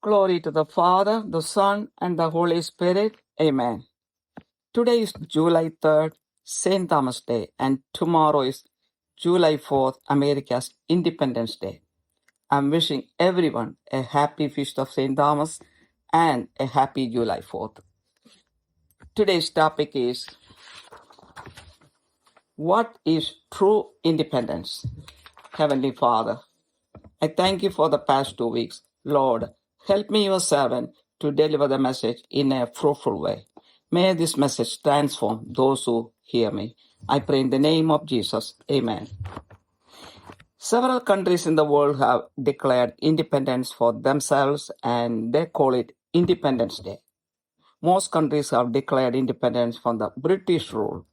Glory to the Father, the Son, and the Holy Spirit. Amen. Today is July 3rd, St. Thomas Day, and tomorrow is July 4th, America's Independence Day. I'm wishing everyone a happy Feast of St. Thomas and a happy July 4th. Today's topic is, what is true independence? Heavenly Father, I thank you for the past 2 weeks. Lord, help me, your servant, to deliver the message in a fruitful way. May this message transform those who hear me. I pray in the name of Jesus. Amen. Several countries in the world have declared independence for themselves, and they call it Independence Day. Most countries have declared independence from the British rule.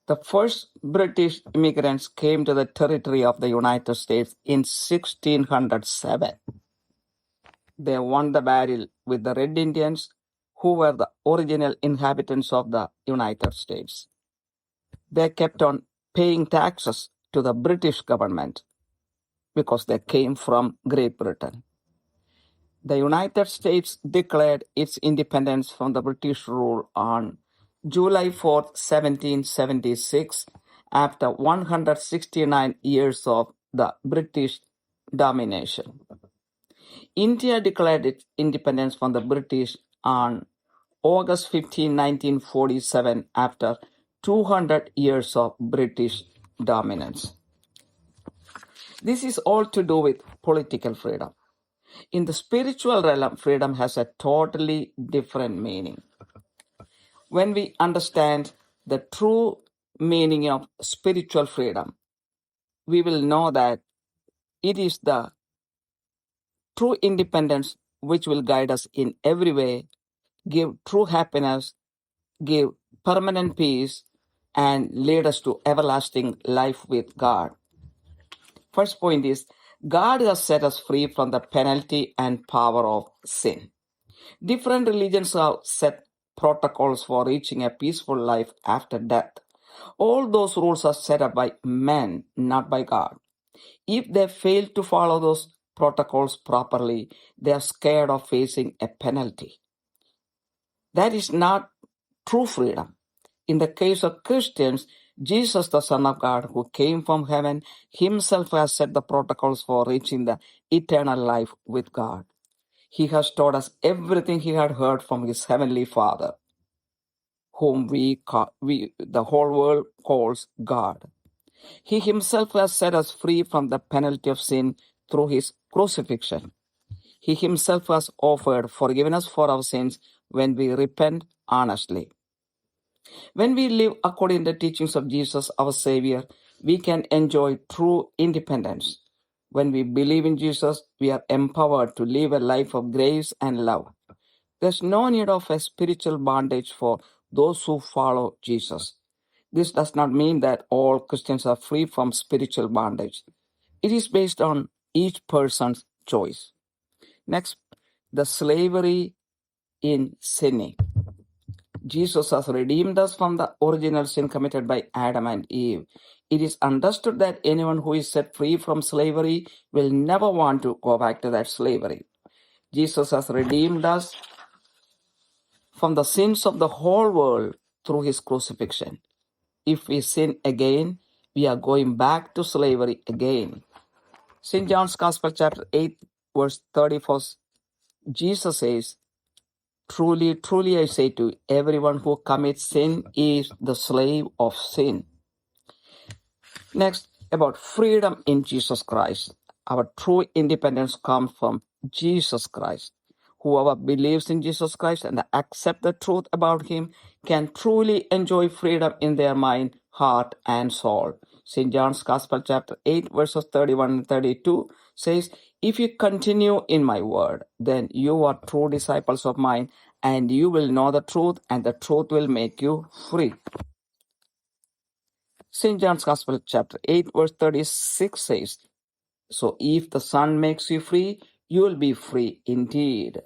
The first British immigrants came to the territory of the United States in 1607. They won the battle with the Red Indians, who were the original inhabitants of the United States. They kept on paying taxes to the British government because they came from Great Britain. The United States declared its independence from the British rule on July 4, 1776, after 169 years of the British domination. India declared its independence from the British on August 15, 1947, after 200 years of British dominance. This is all to do with political freedom. In the spiritual realm, freedom has a totally different meaning. When we understand the true meaning of spiritual freedom, we will know that it is the true independence which will guide us in every way, give true happiness, give permanent peace, and lead us to everlasting life with God. First point is, God has set us free from the penalty and power of sin. Different religions have set protocols for reaching a peaceful life after death. All those rules are set up by men, not by God. If they fail to follow those protocols properly, they are scared of facing a penalty. That is not true freedom. In the case of Christians, Jesus, the Son of God, who came from heaven, himself has set the protocols for reaching the eternal life with God. He has taught us everything he had heard from his heavenly Father, whom the whole world calls God. He himself has set us free from the penalty of sin through his crucifixion. He himself has offered forgiveness for our sins when we repent honestly. When we live according to the teachings of Jesus, our Savior, we can enjoy true independence. When we believe in Jesus, we are empowered to live a life of grace and love. There's no need of a spiritual bondage for those who follow Jesus. This does not mean that all Christians are free from spiritual bondage. It is based on each person's choice. Next, the slavery in sinning. Jesus has redeemed us from the original sin committed by Adam and Eve. It is understood that anyone who is set free from slavery will never want to go back to that slavery. Jesus has redeemed us from the sins of the whole world through his crucifixion. If we sin again, we are going back to slavery again. St. John's Gospel, chapter 8, verse 34, Jesus says, "Truly, truly, I say to you, everyone who commits sin is the slave of sin." Next, about freedom in Jesus Christ. Our true independence comes from Jesus Christ. Whoever believes in Jesus Christ and accepts the truth about him can truly enjoy freedom in their mind, heart, and soul. St. John's Gospel, chapter 8, verses 31 and 32 says, "If you continue in my word, then you are true disciples of mine, and you will know the truth, and the truth will make you free." St. John's Gospel, chapter 8, verse 36 says, "So if the Son makes you free, you will be free indeed."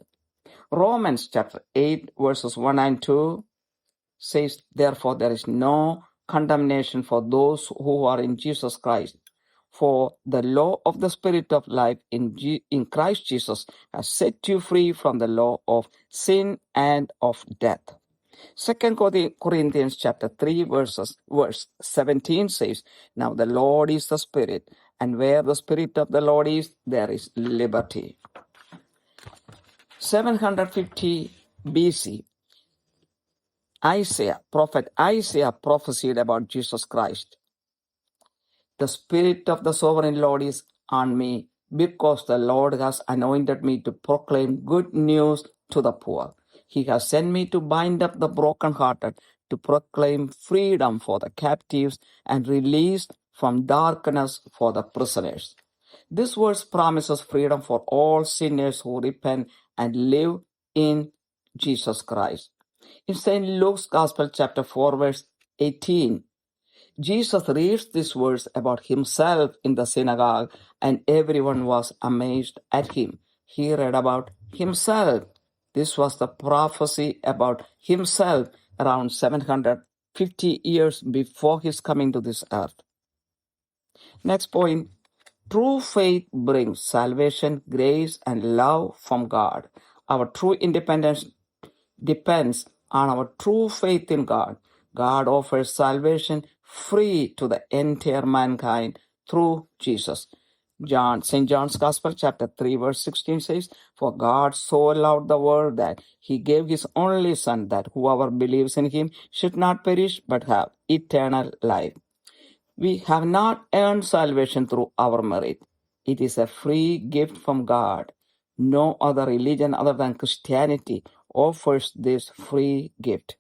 Romans chapter 8, verses 1 and 2 says, "Therefore there is no condemnation for those who are in Jesus Christ, For the law of the Spirit of life in Christ Jesus has set you free from the law of sin and of death. 2 Corinthians chapter 3 verse 17 says, Now the Lord is the Spirit, and where the Spirit of the Lord is, there is liberty. 750 BC, prophet Isaiah prophesied about Jesus Christ. The Spirit of the Sovereign Lord is on me, because the Lord has anointed me to proclaim good news to the poor. He has sent me to bind up the brokenhearted, to proclaim freedom for the captives and release from darkness for the prisoners. This verse promises freedom for all sinners who repent and live in Jesus Christ. In St. Luke's Gospel, chapter 4, verse 18, Jesus reads this verse about himself in the synagogue, and everyone was amazed at him. He read about himself. This was the prophecy about himself around 750 years before his coming to this earth. Next point. True faith brings salvation, grace, and love from God. Our true independence depends on our true faith in God. God offers salvation free to the entire mankind through Jesus. St. John's Gospel, chapter 3, verse 16 says, For God so loved the world that he gave his only Son, that whoever believes in him should not perish but have eternal life. We have not earned salvation through our merit. It is a free gift from God. No other religion other than Christianity offers this free gift.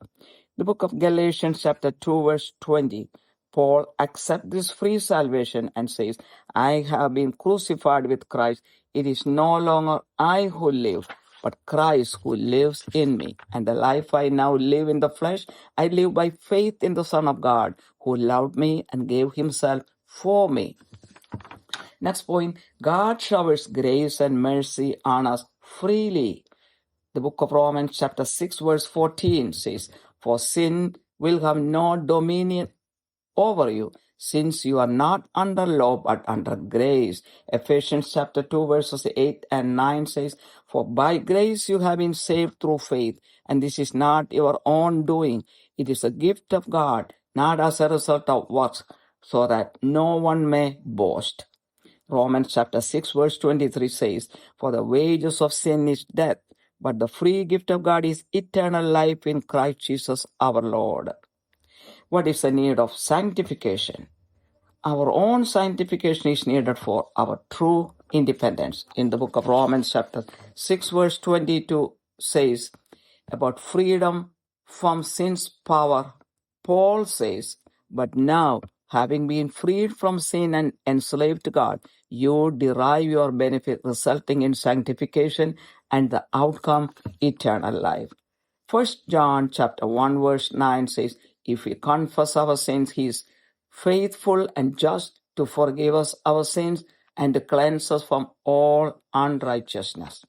The book of Galatians chapter 2 verse 20, Paul accepts this free salvation and says, I have been crucified with Christ. It is no longer I who live, but Christ who lives in me. And the life I now live in the flesh, I live by faith in the Son of God, who loved me and gave himself for me. Next point, God showers grace and mercy on us freely. The book of Romans chapter 6 verse 14 says, For sin will have no dominion over you, since you are not under law but under grace. Ephesians chapter 2 verses 8 and 9 says, For by grace you have been saved through faith, and this is not your own doing. It is a gift of God, not as a result of works, so that no one may boast. Romans chapter 6 verse 23 says, For the wages of sin is death, but the free gift of God is eternal life in Christ Jesus our Lord. What is the need of sanctification? Our own sanctification is needed for our true independence. In the book of Romans chapter 6 verse 22 says about freedom from sin's power. Paul says, But now, having been freed from sin and enslaved to God, you derive your benefit resulting in sanctification and the outcome eternal life. 1 John chapter 1 verse 9 says, If we confess our sins, he is faithful and just to forgive us our sins and to cleanse us from all unrighteousness.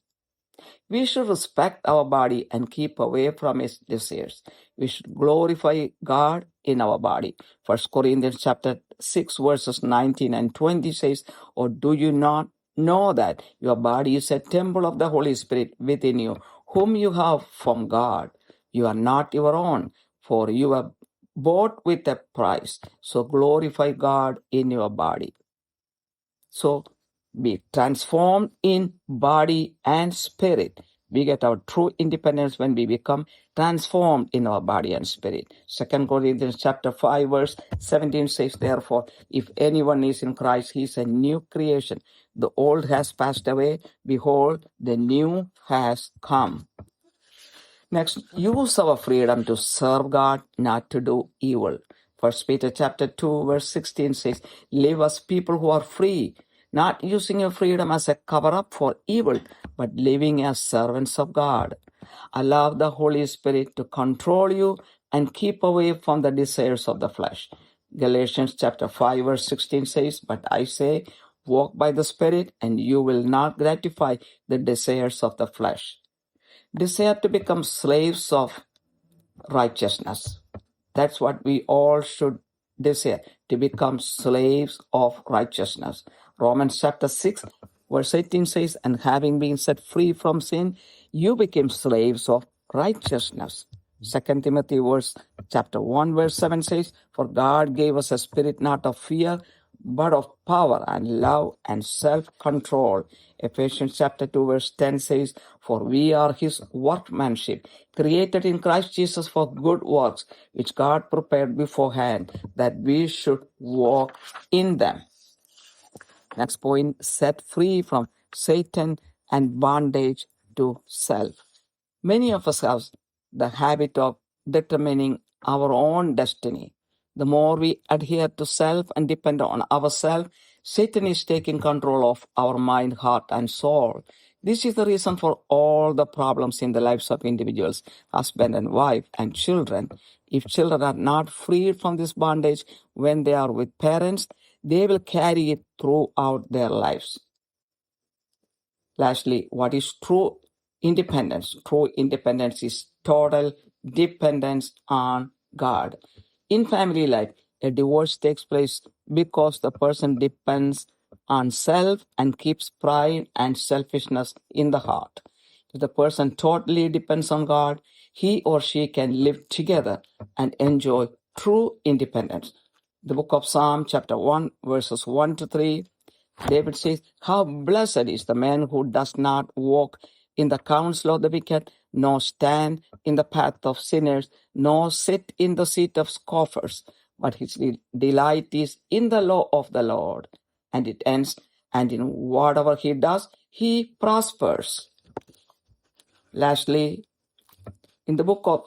We should respect our body and keep away from its desires. We should glorify God in our body. 1 Corinthians chapter 6 verses 19 and 20 says, Or do you not know that your body is a temple of the Holy Spirit within you, whom you have from God? You are not your own, for you are bought with a price. So glorify God in your body. So be transformed in body and spirit. We get our true independence when we become transformed in our body and spirit. 2 Corinthians chapter 5 verse 17 says, Therefore, if anyone is in Christ, he is a new creation. The old has passed away. Behold, the new has come. Next, use our freedom to serve God, not to do evil. 1 Peter chapter 2 verse 16 says, Live as people who are free, not using your freedom as a cover-up for evil, but living as servants of God. Allow the Holy Spirit to control you and keep away from the desires of the flesh. Galatians chapter 5 verse 16 says, But I say, walk by the Spirit, and you will not gratify the desires of the flesh. Desire to become slaves of righteousness. That's what we all should desire to become slaves of righteousness. Romans chapter 6, verse 18 says, and having been set free from sin, you became slaves of righteousness. 2 Timothy chapter 1, verse 7 says, for God gave us a spirit not of fear, but of power and love and self-control. Ephesians chapter 2, verse 10 says, for we are his workmanship, created in Christ Jesus for good works, which God prepared beforehand, that we should walk in them. Next point, set free from Satan and bondage to self. Many of us have the habit of determining our own destiny. The more we adhere to self and depend on ourselves, Satan is taking control of our mind, heart, and soul. This is the reason for all the problems in the lives of individuals, husband and wife, and children. If children are not freed from this bondage when they are with parents, they will carry it throughout their lives. Lastly, what is true independence? True independence is total dependence on God. In family life, a divorce takes place because the person depends on self and keeps pride and selfishness in the heart. If the person totally depends on God, he or she can live together and enjoy true independence. The book of Psalm chapter 1, verses 1 to 3, David says, how blessed is the man who does not walk in the counsel of the wicked, nor stand in the path of sinners, nor sit in the seat of scoffers. But his delight is in the law of the Lord, and it ends, and in whatever he does, he prospers. Lastly, in the book of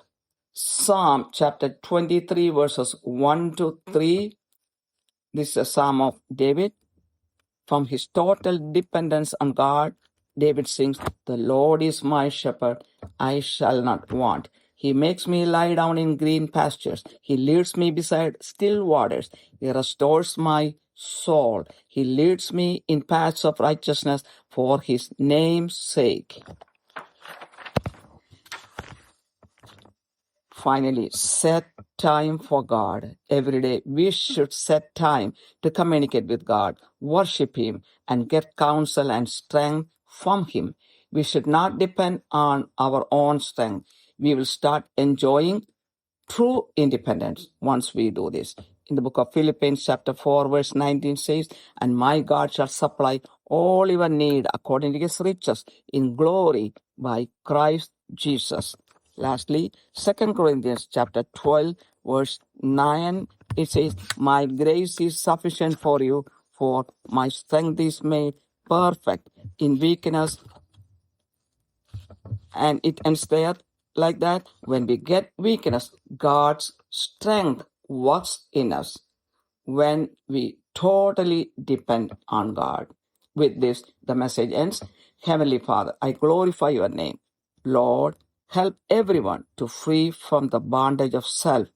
Psalm chapter 23, verses 1 to 3, this is a psalm of David. From his total dependence on God, David sings, the Lord is my shepherd, I shall not want. He makes me lie down in green pastures. He leads me beside still waters. He restores my soul. He leads me in paths of righteousness for his name's sake. Finally, set time for God. Every day, we should set time to communicate with God, worship him, and get counsel and strength from him. We should not depend on our own strength. We will start enjoying true independence once we do this. In the book of Philippians chapter 4, verse 19 says, and my God shall supply all your need according to his riches in glory by Christ Jesus. Lastly, 2 Corinthians chapter 12, verse 9, it says, my grace is sufficient for you, for my strength is made perfect in weakness. And it ends there like that. When we get weakness, God's strength works in us when we totally depend on God. With this, the message ends. Heavenly Father, I glorify your name. Lord, help everyone to free from the bondage of self,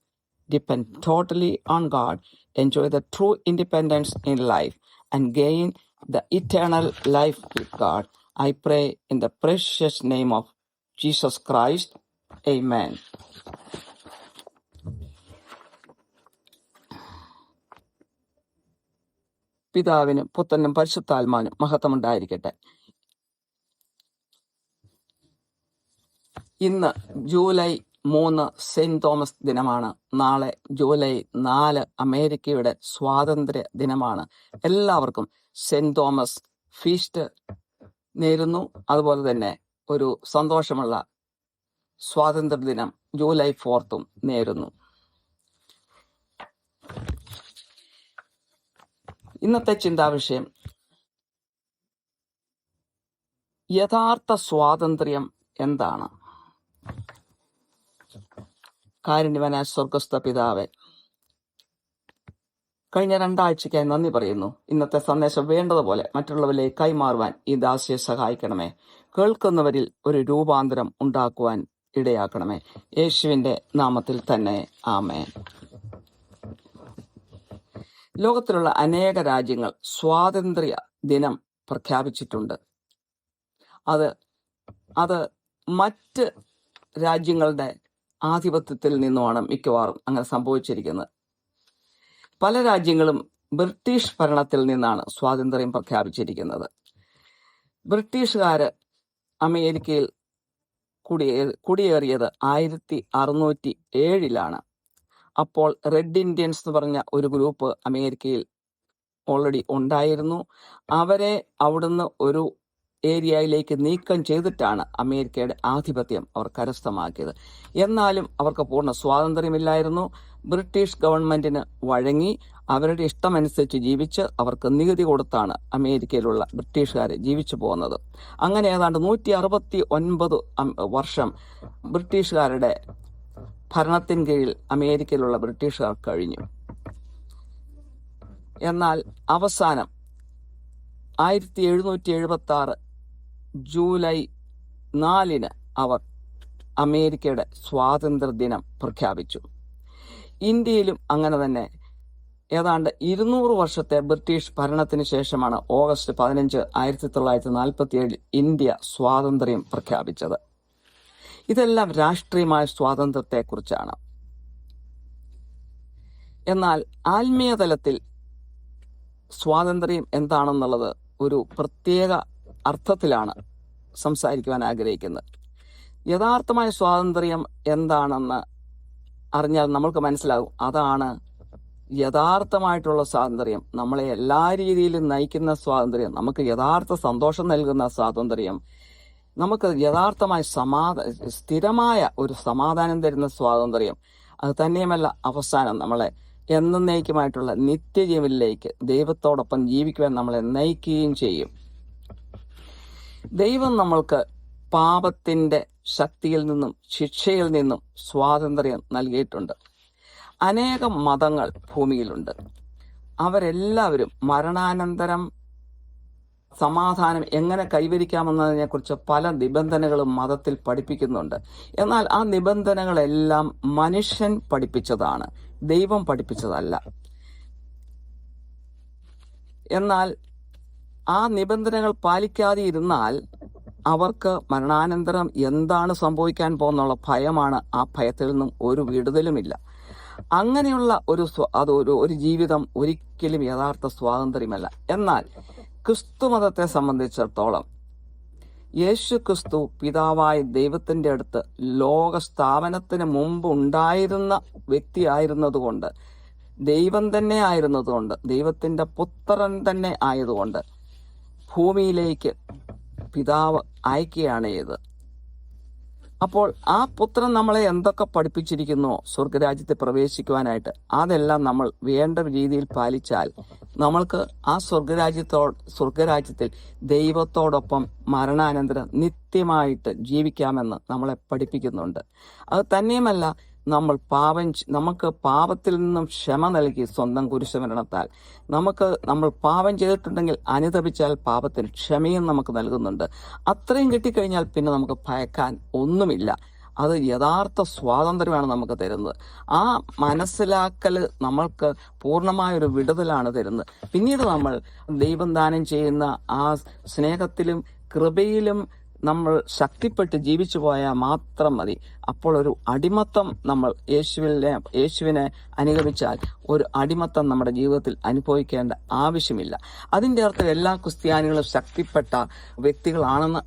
depend totally on God, enjoy the true independence in life, and gain the eternal life with God. I pray in the precious name of Jesus Christ. Amen. പിതാവിനും പുത്രനും പരിശുദ്ധാത്മാവിനും മഹത്വമുണ്ടായിരിക്കട്ടെ. ഇന്ന് July 3 saint Thomas ദിനമാണ്. നാളെ July 4 അമേരിക്കയുടെ സ്വാതന്ത്ര്യ ദിനമാണ്. എല്ലാവർക്കും സെന്റ് തോമസ് ഫീസ്റ്റ് നേരുന്നു. അതുപോലെ തന്നെ ഒരു സന്തോഷമുള്ള സ്വാതന്ത്ര്യ ദിനം ജൂലൈ 4 നേരുന്നു. ഇന്നത്തെ ചിന്താവിഷയം, യഥാർത്ഥ സ്വാതന്ത്ര്യം എന്താണ്? കാരുണ്യവാനായ സ്വർഗസ്ഥ പിതാവേ, കഴിഞ്ഞ 2 ആഴ്ചയ്ക്കായി നന്ദി പറയുന്നു. ഇന്നത്തെ സന്ദേശം വേണ്ടതുപോലെ മറ്റുള്ളവരിലേക്ക് കൈമാറുവാൻ ഈ ദാസിയെ സഹായിക്കണമേ. കേൾക്കുന്നവരിൽ ഒരു രൂപാന്തരം ഉണ്ടാക്കുവാൻ ഇടയാക്കണമേ. യേശുവിന്റെ നാമത്തിൽ തന്നെ ആമേൻ. ലോകത്തിലുള്ള അനേക രാജ്യങ്ങൾ സ്വാതന്ത്ര്യ ദിനം പ്രഖ്യാപിച്ചിട്ടുണ്ട്. അത് മറ്റ് രാജ്യങ്ങളുടെ ആധിപത്യത്തിൽ നിന്നുമാണ് മിക്കവാറും അങ്ങനെ സംഭവിച്ചിരിക്കുന്നത്. പല രാജ്യങ്ങളും ബ്രിട്ടീഷ് ഭരണത്തിൽ നിന്നാണ് സ്വാതന്ത്ര്യം പ്രഖ്യാപിച്ചിരിക്കുന്നത്. ബ്രിട്ടീഷുകാര് അമേരിക്കയിൽ കുടിയേറിയത് 1607 അപ്പോൾ റെഡ് ഇന്ത്യൻസ് എന്ന് പറഞ്ഞ ഒരു ഗ്രൂപ്പ് അമേരിക്കയിൽ ഓൾറെഡി ഉണ്ടായിരുന്നു. അവരെ അവിടുന്ന് ഒരു ഏരിയയിലേക്ക് നീക്കം ചെയ്തിട്ടാണ് അമേരിക്കയുടെ ആധിപത്യം അവർ കരസ്ഥമാക്കിയത്. എന്നാലും അവർക്ക് പൂർണ്ണ സ്വാതന്ത്ര്യമില്ലായിരുന്നു. ബ്രിട്ടീഷ് ഗവൺമെന്റിന് വഴങ്ങി അവരുടെ ഇഷ്ടമനുസരിച്ച് ജീവിച്ച് അവർക്ക് നികുതി കൊടുത്താണ് അമേരിക്കയിലുള്ള ബ്രിട്ടീഷുകാർ ജീവിച്ചു പോകുന്നത്. അങ്ങനെ ഏതാണ്ട് 169 വർഷം ബ്രിട്ടീഷുകാരുടെ ഭരണത്തിന് കീഴിൽ അമേരിക്കയിലുള്ള ബ്രിട്ടീഷുകാർ കഴിഞ്ഞു. എന്നാൽ അവസാനം 1776 ജൂലൈ 4 അവർ അമേരിക്കയുടെ സ്വാതന്ത്ര്യ ദിനം പ്രഖ്യാപിച്ചു. ഇന്ത്യയിലും അങ്ങനെ തന്നെ ഏതാണ്ട് 200 വർഷത്തെ ബ്രിട്ടീഷ് ഭരണത്തിന് ശേഷമാണ് ഓഗസ്റ്റ് 15, 1947 ഇന്ത്യ സ്വാതന്ത്ര്യം പ്രഖ്യാപിച്ചത്. ഇതെല്ലാം രാഷ്ട്രീയമായ സ്വാതന്ത്ര്യത്തെക്കുറിച്ചാണ്. എന്നാൽ ആത്മീയ തലത്തിൽ സ്വാതന്ത്ര്യം എന്താണെന്നുള്ളത് ഒരു പ്രത്യേക അർത്ഥത്തിലാണ് സംസാരിക്കുവാൻ ആഗ്രഹിക്കുന്നത്. യഥാർത്ഥമായ സ്വാതന്ത്ര്യം എന്താണെന്ന് അറിഞ്ഞാൽ നമ്മൾക്ക് മനസ്സിലാകും. അതാണ് യഥാർത്ഥമായിട്ടുള്ള സ്വാതന്ത്ര്യം. നമ്മളെ എല്ലാ രീതിയിലും നയിക്കുന്ന സ്വാതന്ത്ര്യം, നമുക്ക് യഥാർത്ഥ സന്തോഷം നൽകുന്ന സ്വാതന്ത്ര്യം, നമുക്ക് യഥാർത്ഥമായ സ്ഥിരമായ ഒരു സമാധാനം തരുന്ന സ്വാതന്ത്ര്യം. അത് തന്നെയുമല്ല, അവസാനം നമ്മളെ എന്നേക്കുമായിട്ടുള്ള നിത്യജീവനിലേക്ക് ദൈവത്തോടൊപ്പം ജീവിക്കുവാൻ നമ്മളെ നയിക്കുകയും ചെയ്യും. ദൈവം നമ്മൾക്ക് പാപത്തിന്റെ ശക്തിയിൽ നിന്നും ശിക്ഷയിൽ നിന്നും സ്വാതന്ത്ര്യം നൽകിയിട്ടുണ്ട്. അനേകം മതങ്ങൾ ഭൂമിയിലുണ്ട്. അവരെല്ലാവരും മരണാനന്തരം സമാധാനം എങ്ങനെ കൈവരിക്കാമെന്നതിനെ കുറിച്ച് പല നിബന്ധനകളും മതത്തിൽ പഠിപ്പിക്കുന്നുണ്ട്. എന്നാൽ ആ നിബന്ധനകളെല്ലാം മനുഷ്യൻ പഠിപ്പിച്ചതാണ്, ദൈവം പഠിപ്പിച്ചതല്ല. എന്നാൽ ആ നിബന്ധനകൾ പാലിക്കാതെ ഇരുന്നാൽ അവർക്ക് മരണാനന്തരം എന്താണ് സംഭവിക്കാൻ പോകുന്നുള്ള ഭയമാണ്. ആ ഭയത്തിൽ നിന്നും ഒരു വിടുതലുമില്ല. അങ്ങനെയുള്ള ഒരു ജീവിതം ഒരിക്കലും യഥാർത്ഥ സ്വാതന്ത്ര്യമല്ല. എന്നാൽ ക്രിസ്തു മതത്തെ സംബന്ധിച്ചിടത്തോളം യേശു ക്രിസ്തു പിതാവായ ദൈവത്തിന്റെ അടുത്ത് ലോക സ്ഥാപനത്തിന് മുമ്പ് ഉണ്ടായിരുന്ന വ്യക്തിയായിരുന്നതുകൊണ്ട്, ദൈവം തന്നെ ആയിരുന്നതുകൊണ്ട്, ദൈവത്തിന്റെ പുത്രൻ തന്നെ ആയതുകൊണ്ട് ഭൂമിയിലേക്ക് പിതാവ് അയക്കുകയാണ് ചെയ്തത്. അപ്പോൾ ആ പുത്രൻ നമ്മളെ എന്തൊക്കെ പഠിപ്പിച്ചിരിക്കുന്നോ സ്വർഗരാജ്യത്തെ പ്രവേശിക്കുവാനായിട്ട്, അതെല്ലാം നമ്മൾ വേണ്ട രീതിയിൽ പാലിച്ചാൽ നമ്മൾക്ക് ആ സ്വർഗരാജ്യത്തിൽ ദൈവത്തോടൊപ്പം മരണാനന്തരം നിത്യമായിട്ട് ജീവിക്കാമെന്ന് നമ്മളെ പഠിപ്പിക്കുന്നുണ്ട്. അത് തന്നെയുമല്ല, നമുക്ക് പാപത്തിൽ നിന്നും ക്ഷമ നൽകി സ്വന്തം കുരിശുമരണത്താൽ നമ്മൾ പാപം ചെയ്തിട്ടുണ്ടെങ്കിൽ അനുതപിച്ചാൽ പാപത്തിന് ക്ഷമയും നമുക്ക് നൽകുന്നുണ്ട്. അത്രയും കിട്ടിക്കഴിഞ്ഞാൽ പിന്നെ നമുക്ക് ഭയക്കാൻ ഒന്നുമില്ല. അത് യഥാർത്ഥ സ്വാതന്ത്ര്യമാണ് നമുക്ക് തരുന്നത്. ആ മനസ്സിലാക്കൽ നമ്മൾക്ക് പൂർണ്ണമായൊരു വിടുതലാണ് തരുന്നത്. പിന്നീട് നമ്മൾ ദൈവം ദാനം ചെയ്യുന്ന ആ സ്നേഹത്തിലും കൃപയിലും നമ്മൾ ശക്തിപ്പെട്ട് ജീവിച്ചു പോയാൽ മാത്രം മതി. അപ്പോൾ ഒരു അടിമത്തം നമ്മൾ യേശുവിനെ അനുഗമിച്ചാൽ ഒരു അടിമത്തം നമ്മുടെ ജീവിതത്തിൽ അനുഭവിക്കേണ്ട ആവശ്യമില്ല. അതിൻ്റെ അർത്ഥം എല്ലാ ക്രിസ്ത്യാനികളും ശക്തിപ്പെട്ട വ്യക്തികളാണെന്ന്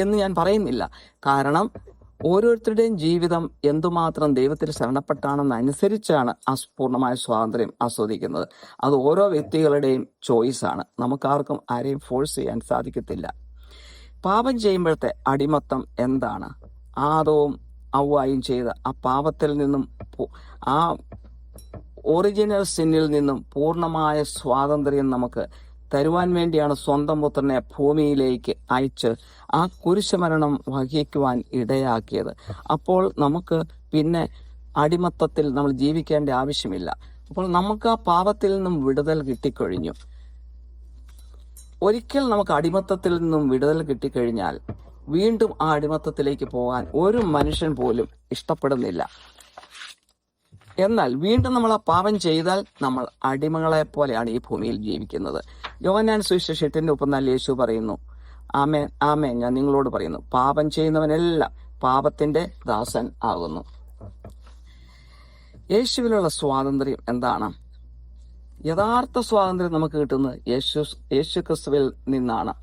എന്ന് ഞാൻ പറയുന്നില്ല. കാരണം ഓരോരുത്തരുടെയും ജീവിതം എന്തുമാത്രം ദൈവത്തിൽ ശരണപ്പെട്ടാണെന്നനുസരിച്ചാണ് ആ പൂർണ്ണമായ സ്വാതന്ത്ര്യം ആസ്വദിക്കുന്നത്. അത് ഓരോ വ്യക്തികളുടെയും ചോയ്സാണ്. നമുക്കാർക്കും ആരെയും ഫോഴ്സ് ചെയ്യാൻ സാധിക്കത്തില്ല. പാപം ചെയ്യുമ്പോഴത്തെ അടിമത്തം എന്താണ്? ആദവും ഹവ്വായും ചെയ്ത ആ പാപത്തിൽ നിന്നും, ആ ഒറിജിനൽ സിന്നിൽ നിന്നും പൂർണ്ണമായ സ്വാതന്ത്ര്യം നമുക്ക് തരുവാൻ വേണ്ടിയാണ് സ്വന്തം പുത്രനെ ഭൂമിയിലേക്ക് അയച്ച് ആ കുരിശുമരണം വഹിക്കുവാൻ ഇടയാക്കിയത്. അപ്പോൾ നമുക്ക് പിന്നെ അടിമത്തത്തിൽ നമ്മൾ ജീവിക്കേണ്ട ആവശ്യമില്ല. അപ്പോൾ നമുക്ക് ആ പാപത്തിൽ നിന്നും വിടുതൽ കിട്ടിക്കഴിഞ്ഞു. ഒരിക്കൽ നമുക്ക് അടിമത്തത്തിൽ നിന്നും വിടുതൽ കിട്ടിക്കഴിഞ്ഞാൽ വീണ്ടും ആ അടിമത്തത്തിലേക്ക് പോകാൻ ഒരു മനുഷ്യൻ പോലും ഇഷ്ടപ്പെടുന്നില്ല. എന്നാൽ വീണ്ടും നമ്മൾ ആ പാപം ചെയ്താൽ നമ്മൾ അടിമകളെ പോലെയാണ് ഈ ഭൂമിയിൽ ജീവിക്കുന്നത്. യോഹന്നാൻ സുവിശേഷം 8:34 യേശു പറയുന്നു, ആമേൻ ആമേൻ ഞാൻ നിങ്ങളോട് പറയുന്നു, പാപം ചെയ്യുന്നവനെല്ലാം പാപത്തിന്റെ ദാസൻ ആകുന്നു. യേശുവിലുള്ള സ്വാതന്ത്ര്യം എന്താണ്? യഥാർത്ഥ സ്വാതന്ത്ര്യം നമുക്ക് കിട്ടുന്നത് യേശു ക്രിസ്തുവിൽ നിന്നാണ്.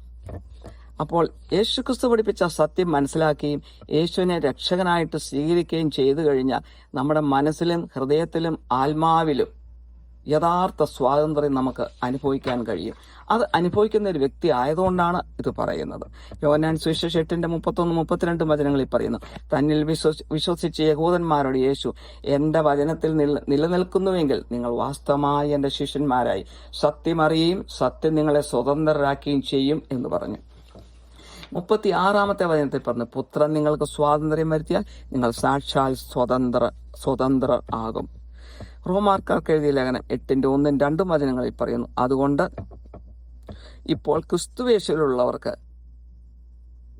അപ്പോൾ യേശു ക്രിസ്തു പഠിപ്പിച്ച സത്യം മനസ്സിലാക്കുകയും യേശുവിനെ രക്ഷകനായിട്ട് സ്വീകരിക്കുകയും ചെയ്തു കഴിഞ്ഞാൽ നമ്മുടെ മനസ്സിലും ഹൃദയത്തിലും ആത്മാവിലും യഥാർത്ഥ സ്വാതന്ത്ര്യം നമുക്ക് അനുഭവിക്കാൻ കഴിയും. അത് അനുഭവിക്കുന്ന ഒരു വ്യക്തി ആയതുകൊണ്ടാണ് ഇത് പറയുന്നത്. യോഹന്നാൻ സുവിശേഷം 8:31-32 വചനങ്ങളിൽ പറയുന്നു, തന്നിൽ വിശ്വസിച്ച യഹൂദന്മാരോട് യേശു, എന്റെ വചനത്തിൽ നിലനിൽക്കുന്നുവെങ്കിൽ നിങ്ങൾ വാസ്തവമായി എന്റെ ശിഷ്യന്മാരായി, സത്യമറിയുകയും സത്യം നിങ്ങളെ സ്വതന്ത്രരാക്കുകയും ചെയ്യും എന്ന് പറഞ്ഞു. 36-ാമത്തെ വചനത്തിൽ പറഞ്ഞു, പുത്രൻ നിങ്ങൾക്ക് സ്വാതന്ത്ര്യം വരുത്തിയാൽ നിങ്ങൾ സാക്ഷാൽ സ്വതന്ത്ര ആകും. റോമാക്കാർക്ക് എഴുതിയ ലേഖനം 8:1-2 വചനങ്ങളിൽ പറയുന്നു, അതുകൊണ്ട് ഇപ്പോൾ ക്രിസ്തുയേശുവിലുള്ളവർക്ക്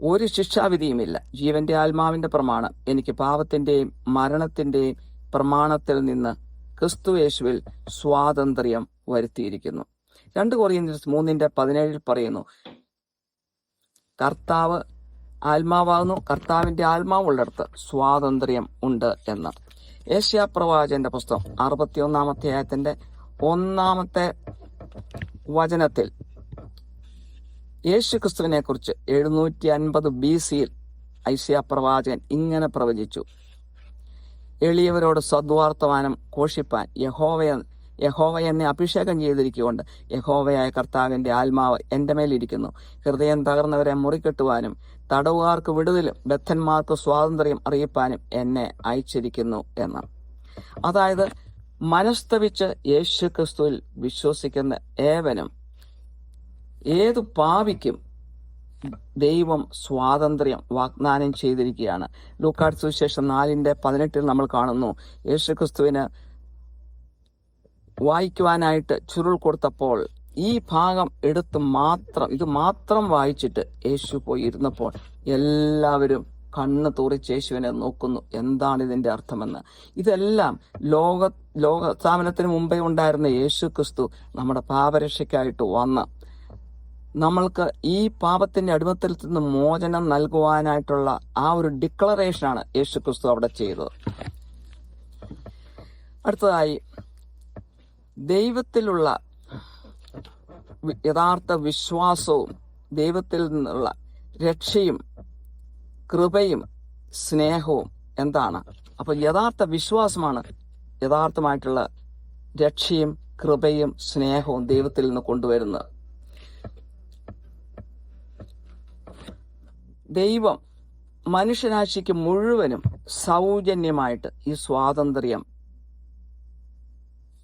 ഒരു ശിക്ഷാവിധിയുമില്ല. ജീവന്റെ ആത്മാവിന്റെ പ്രമാണം എനിക്ക് പാപത്തിന്റെയും മരണത്തിന്റെയും പ്രമാണത്തിൽ നിന്ന് ക്രിസ്തുയേശുവിൽ സ്വാതന്ത്ര്യം വരുത്തിയിരിക്കുന്നു. 2 കൊറിന്ത്യർ 3:17 പറയുന്നു, കർത്താവ് ആത്മാവാകുന്നു, കർത്താവിന്റെ ആത്മാവുള്ളിടത്ത് സ്വാതന്ത്ര്യം ഉണ്ട് എന്ന്. യേശയ്യാപ്രവാചകന്റെ പുസ്തകം 61-ാം അധ്യായത്തിന്റെ 1-ാമത്തെ വചനത്തിൽ യേശു ക്രിസ്തുവിനെ കുറിച്ച് 750 BC യേശയ്യാപ്രവാചകൻ ഇങ്ങനെ പ്രവചിച്ചു, എളിയവരോട് സദ്വാർത്തമാനം ഘോഷിപ്പാൻ യഹോവ എന്നെ അഭിഷേകം ചെയ്തിരിക്കുകൊണ്ട് യഹോവയായ കർത്താവിന്റെ ആത്മാവ് എന്റെ മേലിരിക്കുന്നു. ഹൃദയം തകർന്നവരെ മുറിക്കെട്ടുവാനും തടവുകാർക്ക് വിടുതലും ബദ്ധന്മാർക്ക് സ്വാതന്ത്ര്യം അറിയിപ്പാനും എന്നെ അയച്ചിരിക്കുന്നു എന്ന്. അതായത് മനസ്തപിച്ച് യേശു ക്രിസ്തുവിൽ വിശ്വസിക്കുന്ന ഏവനും, ഏതു പാപിക്കും ദൈവം സ്വാതന്ത്ര്യം വാഗ്ദാനം ചെയ്തിരിക്കുകയാണ്. ലൂക്കാട് സുവിശേഷം 4:18 നമ്മൾ കാണുന്നു, യേശു ക്രിസ്തുവിന് വായിക്കുവാനായിട്ട് ചുരുൾ കൊടുത്തപ്പോൾ ഈ ഭാഗം ഇത് മാത്രം വായിച്ചിട്ട് യേശു പോയി ഇരുന്നപ്പോൾ എല്ലാവരും കണ്ണ് തുറിച്ച് യേശുവിനെ നോക്കുന്നു, എന്താണ് ഇതിന്റെ അർത്ഥമെന്ന്. ഇതെല്ലാം ലോകസ്ഥാപനത്തിന് മുമ്പേ ഉണ്ടായിരുന്ന യേശു ക്രിസ്തു നമ്മുടെ പാപരക്ഷയ്ക്കായിട്ട് വന്ന് നമ്മൾക്ക് ഈ പാപത്തിന്റെ അടിമത്തിൽ നിന്ന് മോചനം നൽകുവാനായിട്ടുള്ള ആ ഒരു ഡിക്ലറേഷനാണ് യേശു ക്രിസ്തു അവിടെ ചെയ്തത്. അടുത്തതായി, ദൈവത്തിലുള്ള യഥാർത്ഥ വിശ്വാസവും ദൈവത്തിൽ നിന്നുള്ള രക്ഷയും കൃപയും സ്നേഹവും എന്താണ്? അപ്പൊ യഥാർത്ഥ വിശ്വാസമാണ് യഥാർത്ഥമായിട്ടുള്ള രക്ഷയും കൃപയും സ്നേഹവും ദൈവത്തിൽ നിന്ന് കൊണ്ടുവരുന്നത്. ദൈവം മനുഷ്യരാശിക്ക് മുഴുവനും സൗജന്യമായിട്ട് ഈ സ്വാതന്ത്ര്യം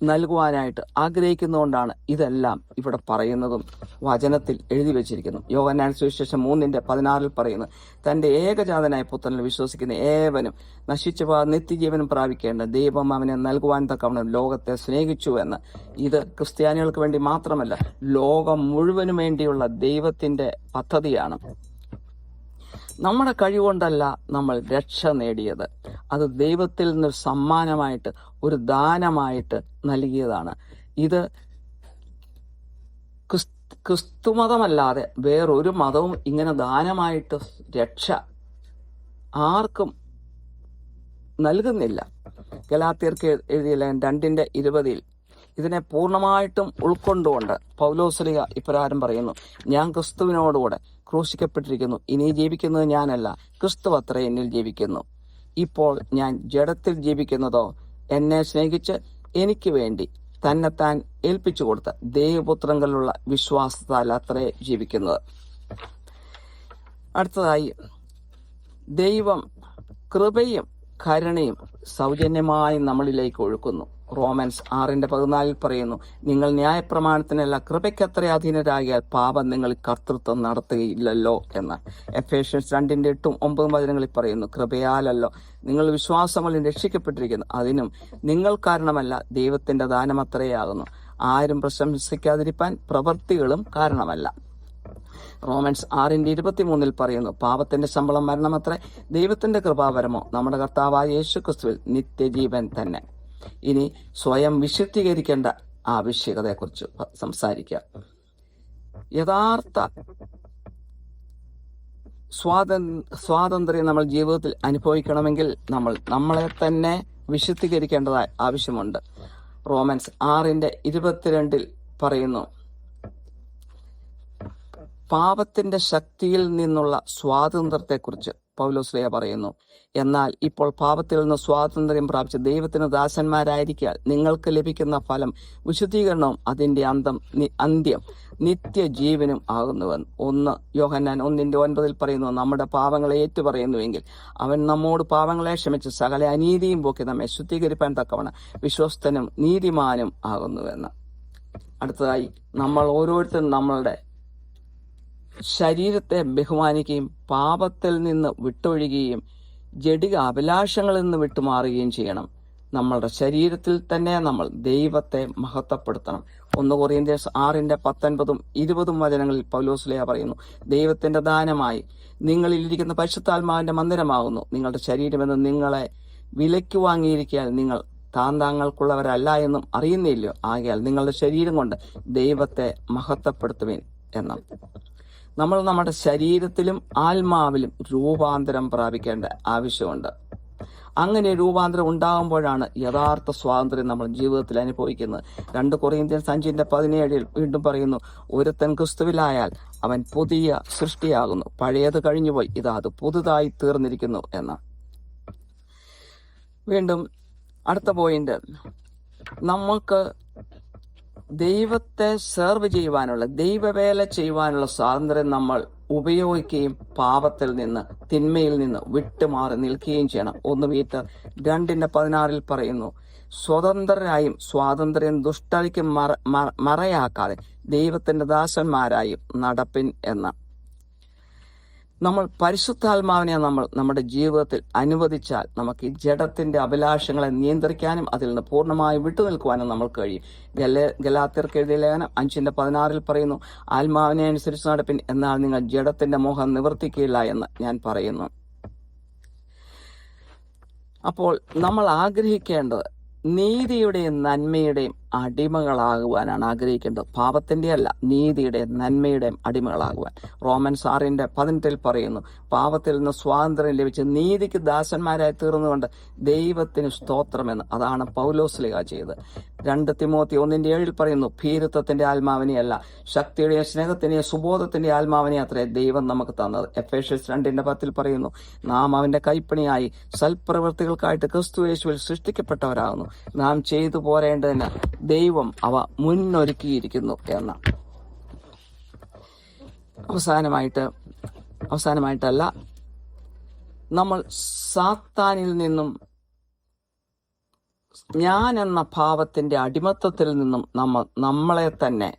നൽകുവാനായിട്ട് ആഗ്രഹിക്കുന്നതുകൊണ്ടാണ് ഇതെല്ലാം ഇവിടെ പറയുന്നതും വചനത്തിൽ എഴുതി വെച്ചിരിക്കുന്നു. യോഹന്നാൻ സുവിശേഷം 3:16 പറയുന്നു, തന്റെ ഏകജാതനായ പുത്രനിൽ വിശ്വസിക്കുന്ന ഏവനും നശിച്ചു പോകാതെ നിത്യജീവനും പ്രാപിക്കേണ്ട ദൈവം അവനെ നൽകുവാൻ തക്കവണ്ണം ലോകത്തെ സ്നേഹിച്ചു എന്ന്. ഇത് ക്രിസ്ത്യാനികൾക്ക് വേണ്ടി മാത്രമല്ല, ലോകം മുഴുവനും വേണ്ടിയുള്ള ദൈവത്തിന്റെ പദ്ധതിയാണ്. നമ്മുടെ കഴിവുകൊണ്ടല്ല നമ്മൾ രക്ഷ നേടിയത്, അത് ദൈവത്തിൽ നിന്ന് സമ്മാനമായിട്ട്, ഒരു ദാനമായിട്ട് നൽകിയതാണ്. ഇത് ക്രിസ്തുമതമല്ലാതെ വേറൊരു മതവും ഇങ്ങനെ ദാനമായിട്ട് രക്ഷ ആർക്കും നൽകുന്നില്ല. ഗലാത്യർക്ക് എഴുതിയ 2:20 ഇതിനെ പൂർണ്ണമായിട്ടും ഉൾക്കൊണ്ടുകൊണ്ട് പൗലോസ്ലീഹ ഇപ്രകാരം പറയുന്നു, ഞാൻ ക്രിസ്തുവിനോടുകൂടെ ക്രൂശിക്കപ്പെട്ടിരിക്കുന്നു, ഇനി ജീവിക്കുന്നത് ഞാനല്ല, ക്രിസ്തു അത്രേ എന്നിൽ ജീവിക്കുന്നു. ഇപ്പോൾ ഞാൻ ജഡത്തിൽ ജീവിക്കുന്നതോ എന്നെ സ്നേഹിച്ച് എനിക്ക് വേണ്ടി തന്നെത്താൻ ഏൽപ്പിച്ചു കൊടുത്ത ദൈവപുത്രങ്ങളിലുള്ള വിശ്വാസത്താൽ അത്രേ ജീവിക്കുന്നത്. അടുത്തതായി, ദൈവം കൃപയും കരുണയും സൗജന്യമായി നമ്മളിലേക്ക് ഒഴുക്കുന്നു. റോമൻസ് 6:14 പറയുന്നു, നിങ്ങൾ ന്യായപ്രമാണത്തിനല്ല കൃപയ്ക്കത്ര അധീനരാകിയാൽ പാപം നിങ്ങൾ കർത്തൃത്വം നടത്തുകയില്ലല്ലോ എന്ന്. എഫേഷ്യൻസ് 2:8-9 വചനങ്ങളിൽ പറയുന്നു, കൃപയാലല്ലോ നിങ്ങൾ വിശ്വാസങ്ങളിൽ രക്ഷിക്കപ്പെട്ടിരിക്കുന്നു, അതിനും നിങ്ങൾ കാരണമല്ല, ദൈവത്തിന്റെ ദാനമത്രയാകുന്നു, ആരും പ്രശംസിക്കാതിരിപ്പാൻ പ്രവൃത്തികളും കാരണമല്ല. റോമൻസ് 6:23 പറയുന്നു, പാപത്തിന്റെ ശമ്പളം മരണമത്രേ, ദൈവത്തിന്റെ കൃപാവരമോ നമ്മുടെ കർത്താവായ യേശു ക്രിസ്തുവിൽ നിത്യജീവൻ തന്നെ. ഇനി സ്വയം വിശുദ്ധീകരിക്കേണ്ട ആവശ്യകതയെക്കുറിച്ച് സംസാരിക്കാം. യഥാർത്ഥ സ്വാതന്ത്ര്യം നമ്മൾ ജീവിതത്തിൽ അനുഭവിക്കണമെങ്കിൽ നമ്മൾ നമ്മളെ തന്നെ വിശുദ്ധീകരിക്കേണ്ടതായ ആവശ്യമുണ്ട്. റോമൻസ് 6:22 പറയുന്നു, പാപത്തിന്റെ ശക്തിയിൽ നിന്നുള്ള സ്വാതന്ത്ര്യത്തെക്കുറിച്ച് പൗലോസ്ലീഹ പറയുന്നു. എന്നാൽ ഇപ്പോൾ പാപത്തിൽ നിന്ന് സ്വാതന്ത്ര്യം പ്രാപിച്ച് ദൈവത്തിന് ദാസന്മാരായിരിക്കാൻ നിങ്ങൾക്ക് ലഭിക്കുന്ന ഫലം വിശുദ്ധീകരണവും അതിന്റെ അന്ത്യം നിത്യജീവനും ആകുന്നുവെന്ന് 1 യോഹന്നാൻ 1:9 പറയുന്നു, നമ്മുടെ പാപങ്ങളെ ഏറ്റുപറയുന്നുവെങ്കിൽ അവൻ നമ്മോട് പാപങ്ങളെ ക്ഷമിച്ച് സകല അനീതിയും പോക്കി നമ്മെ ശുദ്ധീകരിപ്പാൻ തക്കവണ്ണം വിശ്വസ്തനും നീതിമാനും ആകുന്നുവെന്ന്. അടുത്തതായി, നമ്മൾ ഓരോരുത്തരും നമ്മളുടെ ശരീരത്തെ ബഹുമാനിക്കുകയും പാപത്തിൽ നിന്ന് വിട്ടൊഴിയുകയും ജഡിക അഭിലാഷങ്ങളിൽ നിന്ന് വിട്ടുമാറുകയും ചെയ്യണം. നമ്മളുടെ ശരീരത്തിൽ തന്നെ നമ്മൾ ദൈവത്തെ മഹത്വപ്പെടുത്തണം. 1 കൊറിന്ത്യൻസ് 6:19-20 വചനങ്ങളിൽ പൗലോസ്ലീഹ പറയുന്നു, ദൈവത്തിന്റെ ദാനമായി നിങ്ങളിലിരിക്കുന്ന പരിശുദ്ധാത്മാവിന്റെ മന്ദിരമാകുന്നു. നിങ്ങളുടെ ശരീരമെന്ന് നിങ്ങളെ വിലയ്ക്ക് വാങ്ങിയിരിക്കാൻ നിങ്ങൾ താന്താങ്ങൾക്കുള്ളവരല്ല എന്നും അറിയുന്നില്ലയോ? ആകയാൽ നിങ്ങളുടെ ശരീരം കൊണ്ട് ദൈവത്തെ മഹത്വപ്പെടുത്തുവിൻ എന്നും. നമ്മൾ നമ്മുടെ ശരീരത്തിലും ആത്മാവിലും രൂപാന്തരം പ്രാപിക്കേണ്ട ആവശ്യമുണ്ട്. അങ്ങനെ രൂപാന്തരം ഉണ്ടാകുമ്പോഴാണ് യഥാർത്ഥ സ്വാതന്ത്ര്യം നമ്മൾ ജീവിതത്തിൽ അനുഭവിക്കുന്നത്. 2 കൊറിന്ത്യൻസ് 5:17 വീണ്ടും പറയുന്നു, ഒരുത്തൻ ക്രിസ്തുവിലായാൽ അവൻ പുതിയ സൃഷ്ടിയാകുന്നു, പഴയത് കഴിഞ്ഞുപോയി, ഇതാ അത് പുതുതായി തീർന്നിരിക്കുന്നു എന്ന്. വീണ്ടും അടുത്ത പോയിന്റ്, നമുക്ക് ദൈവത്തെ സെർവ് ചെയ്യുവാനുള്ള, ദൈവവേല ചെയ്യുവാനുള്ള സ്വാതന്ത്ര്യം നമ്മൾ ഉപയോഗിക്കുകയും പാപത്തിൽ നിന്ന്, തിന്മയിൽ നിന്ന് വിട്ടുമാറി നിൽക്കുകയും ചെയ്യണം. 1 പീറ്റർ 2:16 പറയുന്നു, സ്വതന്ത്രരായും സ്വാതന്ത്ര്യം ദുഷ്ടതയ്ക്ക് മറയാക്കാതെ ദൈവത്തിന്റെ ദാസന്മാരായും നടപ്പിൻ എന്ന്. നമ്മൾ പരിശുദ്ധാത്മാവിനെ നമ്മൾ നമ്മുടെ ജീവിതത്തിൽ അനുവദിച്ചാൽ നമുക്ക് ഈ ജഡത്തിന്റെ അഭിലാഷങ്ങളെ നിയന്ത്രിക്കാനും അതിൽ നിന്ന് പൂർണ്ണമായി വിട്ടുനിൽക്കുവാനും നമ്മൾക്ക് കഴിയും. ഗലാത്യർക്ക് എഴുതിയ ലേഖനം 5:16 പറയുന്നു, ആത്മാവിനെ അനുസരിച്ച് നടപ്പിൻ, എന്നാൽ നിങ്ങൾ ജഡത്തിന്റെ മോഹം നിവർത്തിക്കുകയില്ല എന്ന് ഞാൻ പറയുന്നു. അപ്പോൾ നമ്മൾ ആഗ്രഹിക്കേണ്ടത് നീതിയുടെയും നന്മയുടെയും അടിമകളാകുവാനാണ് ആഗ്രഹിക്കേണ്ടത്. പാപത്തിന്റെ അല്ല, നീതിയുടെയും നന്മയുടെയും അടിമകളാകുവാൻ. റോമൻസ് 6:18 പറയുന്നു, പാപത്തിൽ നിന്ന് സ്വാതന്ത്ര്യം ലഭിച്ച് നീതിക്ക് ദാസന്മാരായി തീർന്നുകൊണ്ട് ദൈവത്തിന് സ്തോത്രമെന്ന്. അതാണ് പൗലോസ്ലീഹ ചെയ്തത്. 2 തിമോത്തി 1:7 പറയുന്നു, ഭീരുത്വത്തിന്റെ ആത്മാവിനെയല്ല, ശക്തിയുടെയും സ്നേഹത്തിന്റെയും സുബോധത്തിന്റെ ആത്മാവിനെ അത്രേ ദൈവം നമുക്ക് തന്നത്. എഫേസ്യസ് 2:10 പറയുന്നു, നാം അവന്റെ കൈപ്പണിയായി സൽപ്രവൃത്തികൾക്കായിട്ട് ക്രിസ്തുയേശുവിൽ സൃഷ്ടിക്കപ്പെട്ടവരാകുന്നു, നാം ചെയ്തു പോരേണ്ടതിന് ദൈവം അവ മുന്നൊരുക്കിയിരിക്കുന്നു എന്ന്. അവസാനമായിട്ടല്ല, നമ്മൾ സാത്താനിൽ നിന്നും, ഞാൻ എന്ന ഭാവത്തിന്റെ അടിമത്തത്തിൽ നിന്നും നമ്മളെ തന്നെ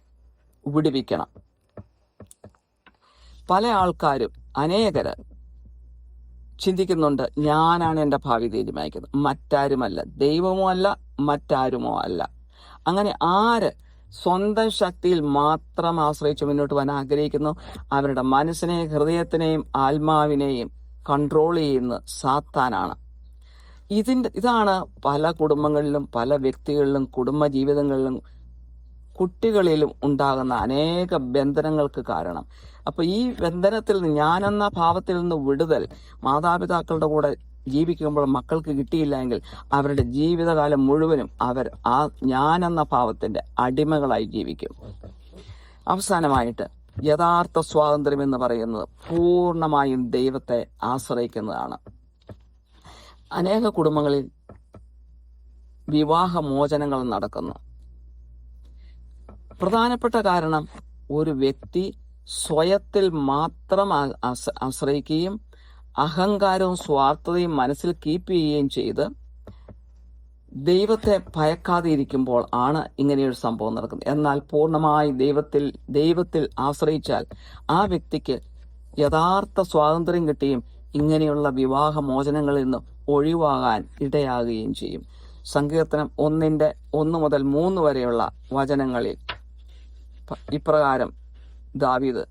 വിടുവിക്കണം. പല ആൾക്കാരും, അനേകര് ചിന്തിക്കുന്നുണ്ട്, ഞാനാണ് എൻ്റെ ഭാവി തീരുമാനിക്കുന്നത്, മറ്റാരുമല്ല, ദൈവമോ അല്ല, മറ്റാരുമോ അല്ല. അങ്ങനെ ആര് സ്വന്തം ശക്തിയിൽ മാത്രം ആശ്രയിച്ച് മുന്നോട്ട് പോകാൻ ആഗ്രഹിക്കുന്നു, അവരുടെ മനസ്സിനെയും ഹൃദയത്തിനെയും ആത്മാവിനെയും കൺട്രോൾ ചെയ്യുന്ന സാത്താനാണ്. ഇതാണ് പല കുടുംബങ്ങളിലും, പല വ്യക്തികളിലും, കുടുംബ ജീവിതങ്ങളിലും, കുട്ടികളിലും ഉണ്ടാകുന്ന അനേക ബന്ധനങ്ങൾക്ക് കാരണം. അപ്പൊ ഈ ബന്ധനത്തിൽ നിന്ന്, ഞാനെന്ന ഭാവത്തിൽ നിന്ന് വിടുതൽ മാതാപിതാക്കളുടെ കൂടെ ജീവിക്കുമ്പോൾ മക്കൾക്ക് കിട്ടിയില്ല എങ്കിൽ അവരുടെ ജീവിതകാലം മുഴുവനും അവർ ആ ഞാനെന്ന ഭാവത്തിന്റെ അടിമകളായി ജീവിക്കും. അവസാനമായിട്ട്, യഥാർത്ഥ സ്വാതന്ത്ര്യം എന്ന് പറയുന്നത് പൂർണ്ണമായും ദൈവത്തെ ആശ്രയിക്കുന്നതാണ്. അനേക കുടുംബങ്ങളിൽ വിവാഹമോചനങ്ങൾ നടക്കുന്നു. പ്രധാനപ്പെട്ട കാരണം, ഒരു വ്യക്തി സ്വയത്തിൽ മാത്രം ആശ്രയിക്കുകയും അഹങ്കാരവും സ്വാർത്ഥതയും മനസ്സിൽ കീപ്പ് ചെയ്യുകയും ചെയ്ത് ദൈവത്തെ ഭയക്കാതെ ഇരിക്കുമ്പോൾ ആണ് ഇങ്ങനെയൊരു സംഭവം നടക്കുന്നത്. എന്നാൽ പൂർണ്ണമായി ദൈവത്തിൽ ആശ്രയിച്ചാൽ ആ വ്യക്തിക്ക് യഥാർത്ഥ സ്വാതന്ത്ര്യം കിട്ടുകയും ഇങ്ങനെയുള്ള വിവാഹമോചനങ്ങളിൽ നിന്ന് ഒഴിവാകാൻ ഇടയാകുകയും ചെയ്യും. സങ്കീർത്തനം 1:1-3 വരെയുള്ള വചനങ്ങളിൽ ഇപ്രകാരം ദാവീദ്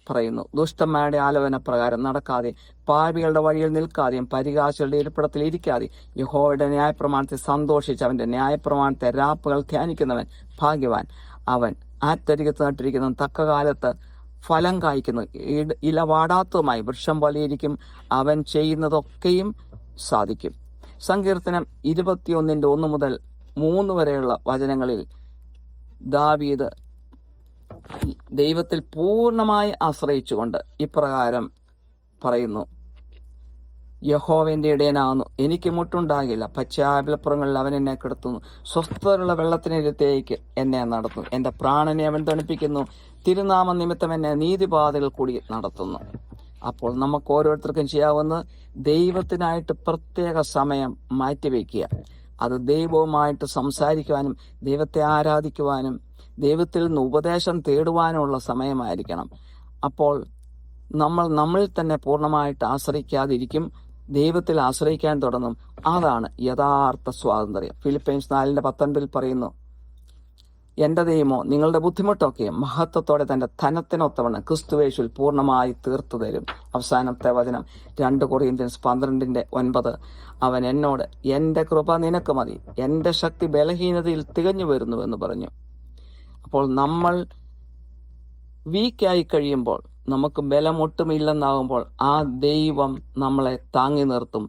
പറയുന്നു, ദുഷ്ടന്മാരുടെ ആലോചന പ്രകാരം നടക്കാതെ, പാപികളുടെ വഴിയിൽ നിൽക്കാതെയും പരിഹാസികളുടെ ഇരിപ്പിടത്തിൽ ഇരിക്കാതെ യഹോവയുടെ ന്യായപ്രമാണത്തെ സന്തോഷിച്ച് അവന്റെ ന്യായപ്രമാണത്തെ രാപ്പകൽ ധ്യാനിക്കുന്നവൻ ഭാഗ്യവാൻ. അവൻ ആറ്റരികത്ത് നട്ടിരിക്കുന്ന തക്ക കാലത്ത് ഫലം കായ്ക്കുന്നു, ഇല വാടാത്തതുമായി വൃക്ഷം പോലെയിരിക്കും, അവൻ ചെയ്യുന്നതൊക്കെയും സാധിക്കും. സങ്കീർത്തനം 21:1 3 വരെയുള്ള വചനങ്ങളിൽ ദാവീദ് ദൈവത്തിൽ പൂർണ്ണമായി ആശ്രയിച്ചുകൊണ്ട് ഇപ്രകാരം പറയുന്നു: യഹോവന്റെ ഇടയനാകുന്നു, എനിക്ക് മുട്ടുണ്ടാകില്ല. പശ്ചാത്തലപ്പുറങ്ങളിൽ അവൻ എന്നെ കിടത്തുന്നു, സ്വസ്ഥതയുള്ള വെള്ളത്തിനടുത്തേക്ക് എന്നെ നടത്തുന്നു. എന്റെ പ്രാണനെ അവൻ തണുപ്പിക്കുന്നു, തിരുനാമ നിമിത്തം എന്നെ നീതിപാതകൾ കൂടി നടത്തുന്നു. അപ്പോൾ നമുക്ക് ഓരോരുത്തർക്കും ചെയ്യാവുന്നത് ദൈവത്തിനായിട്ട് പ്രത്യേക സമയം മാറ്റിവെക്കുക. അത് ദൈവവുമായിട്ട് സംസാരിക്കുവാനും ദൈവത്തെ ആരാധിക്കുവാനും ദൈവത്തിൽ നിന്ന് ഉപദേശം തേടുവാനുമുള്ള സമയമായിരിക്കണം. അപ്പോൾ നമ്മൾ നമ്മളിൽ തന്നെ പൂർണ്ണമായിട്ട് ആശ്രയിക്കാതിരിക്കും, ദൈവത്തിൽ ആശ്രയിക്കാൻ തുടങ്ങും. അതാണ് യഥാർത്ഥ സ്വാതന്ത്ര്യം. ഫിലിപ്പീൻസ് 4:19 പറയുന്നു: എന്റെ ദൈവമോ നിങ്ങളുടെ ബുദ്ധിമുട്ടൊക്കെ മഹത്വത്തോടെ തന്റെ ധനത്തിനൊത്തവണ്ണം ക്രിസ്തുവേശുവിൽ പൂർണ്ണമായി തീർത്തു തരും. അവസാനത്തെ വചനം 2 കൊറിന്ത്യൻസ് 12:9: അവൻ എന്നോട് എന്റെ കൃപ നിനക്ക് മതി, എന്റെ ശക്തി ബലഹീനതയിൽ തികഞ്ഞു വരുന്നു എന്ന് പറഞ്ഞു. അപ്പോൾ നമ്മൾ വീക്കായി കഴിയുമ്പോൾ, നമുക്ക് ബലമൊട്ടുമില്ലെന്നാകുമ്പോൾ, ആ ദൈവം നമ്മളെ താങ്ങി നിർത്തും.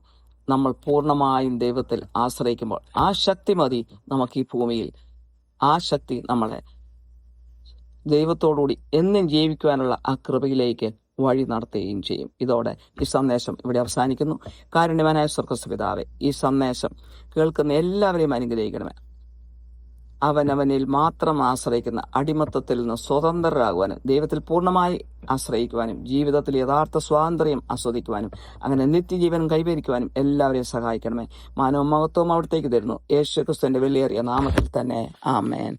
നമ്മൾ പൂർണ്ണമായും ദൈവത്തിൽ ആശ്രയിക്കുമ്പോൾ ആ ശക്തി മതി നമുക്ക് ഈ ഭൂമിയിൽ. ആ ശക്തി നമ്മളെ ദൈവത്തോടുകൂടി എന്നും ജീവിക്കുവാനുള്ള ആ കൃപയിലേക്ക് വഴി നടത്തുകയും ചെയ്യും. ഇതോടെ ഈ സന്ദേശം ഇവിടെ അവസാനിക്കുന്നു. കാരുണ്യവാനായ സ്വർഗ്ഗപിതാവേ, ഈ സന്ദേശം കേൾക്കുന്ന എല്ലാവരെയും അനുഗ്രഹിക്കണമേ. അവനവനിൽ മാത്രം ആശ്രയിക്കുന്ന അടിമത്തത്തിൽ നിന്ന് സ്വതന്ത്രരാകുവാനും ദൈവത്തിൽ പൂർണ്ണമായി ആശ്രയിക്കുവാനും ജീവിതത്തിൽ യഥാർത്ഥ സ്വാതന്ത്ര്യം ആസ്വദിക്കുവാനും അങ്ങനെ നിത്യജീവൻ കൈവരിക്കുവാനും എല്ലാവരെയും സഹായിക്കണമേ. മാനവ മഹത്വം അവിടത്തേക്ക് തരുന്നു. യേശുക്രിസ്തുവിന്റെ വിലയേറിയ നാമത്തിൽ തന്നെ. ആമേൻ.